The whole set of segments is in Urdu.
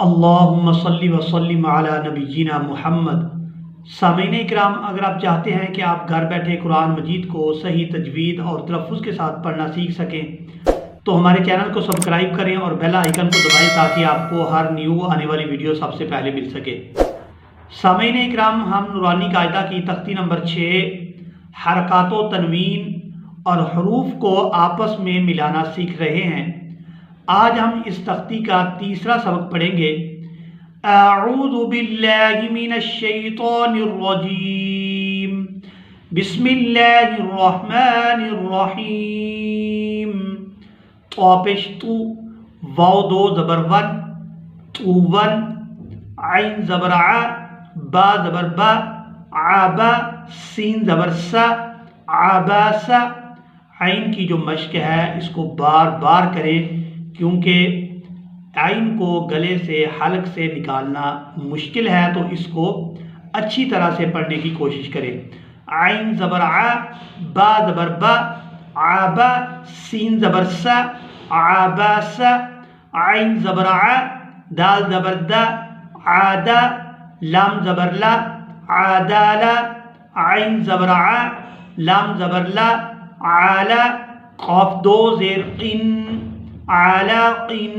اللہم صلی وسلم علی نبینا محمد۔ سامعین اکرام، اگر آپ چاہتے ہیں کہ آپ گھر بیٹھے قرآن مجید کو صحیح تجوید اور تلفظ کے ساتھ پڑھنا سیکھ سکیں تو ہمارے چینل کو سبسکرائب کریں اور بیل آئیکن کو دبائیں تاکہ آپ کو ہر نیو آنے والی ویڈیو سب سے پہلے مل سکے۔ سامعین اکرام، ہم نورانی قاعدہ کی تختی نمبر 6 حرکات و تنوین اور حروف کو آپس میں ملانا سیکھ رہے ہیں۔ آج ہم اس تختی کا تیسرا سبق پڑھیں گے۔ اعوذ باللہ من الشیطان الرجیم، بسم اللہ الرحمن الرحیم۔ تو پیش تو، واو دو زبر ون، تو ون، عین زبر ع، با زبر با، عبا، سین زبر سا، عباسا۔ عین کی جو مشق ہے اس کو بار بار کریں کیونکہ عین کو گلے سے حلق سے نکالنا مشکل ہے، تو اس کو اچھی طرح سے پڑھنے کی کوشش کریں۔ عین زبر ع، با زبر با، عبا، سین زبر سا، عباسا۔ عین زبر ع، دال زبر دا، عادا، لام زبر لا، عادالا۔ عین زبر ع، لام زبر لا، عالا۔ قاف دو زیر قن، عالاقن۔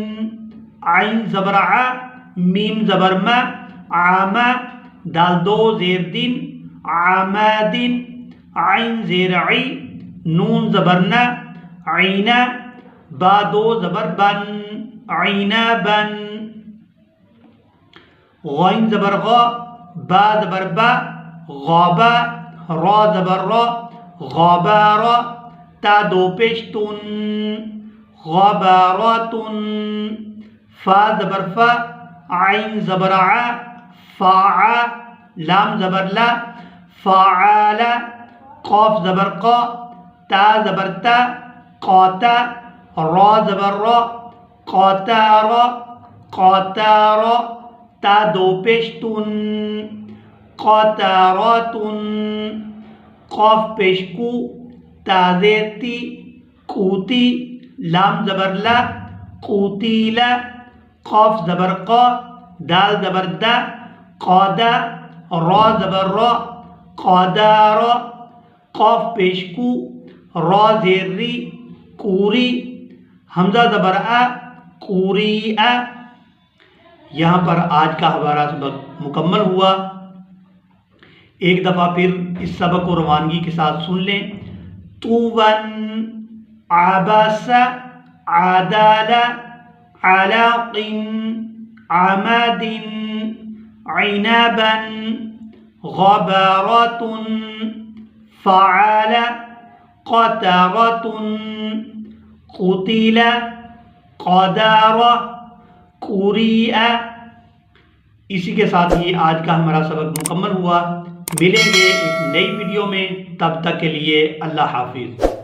عین زبر ع، میم زبر ما، عاما، دال دو زیر دن، عامادن۔ عین زیر عی، نون زبر نا، عینا، با دو زبر بن، عینابن۔ غین زبر غا، با زبر با، غابا، را زبر را، غابارا۔ تا دو پیش تن، غباراتن۔ فا زبر فا، عین زبر ع، فاعا، لام زبر لا، فاعالا۔ قاف زبر قا، تا زبر تا، قاتا، را زبر را، قاتارا، قاتارا۔ تا دو پیش تن، قاتاراتن۔ قاف پیش کو، تا زیر تی، کوتی، لام زبر لا، قوتیلا۔ قاف زبر قا، دال زبر دا، قادا، را زبر را، قادارا۔ قاف پیش کو، را زیر ری، کوری، حمزہ زبر آ، قوریآ۔ یہاں پر آج کا ہمارا سبق مکمل ہوا۔ ایک دفعہ پھر اس سبق کو روانگی کے ساتھ سن لیں۔ طوبن، عباسا، عدالا، علاقن، عمادن، عنابن، غباراتن، فعالا، قطراتن، قتلا، قدارا، قریئا۔ اسی کے ساتھ ہی آج کا ہمارا سبق مکمل ہوا۔ ملیں گے ایک نئی ویڈیو میں، تب تک کے لیے اللہ حافظ۔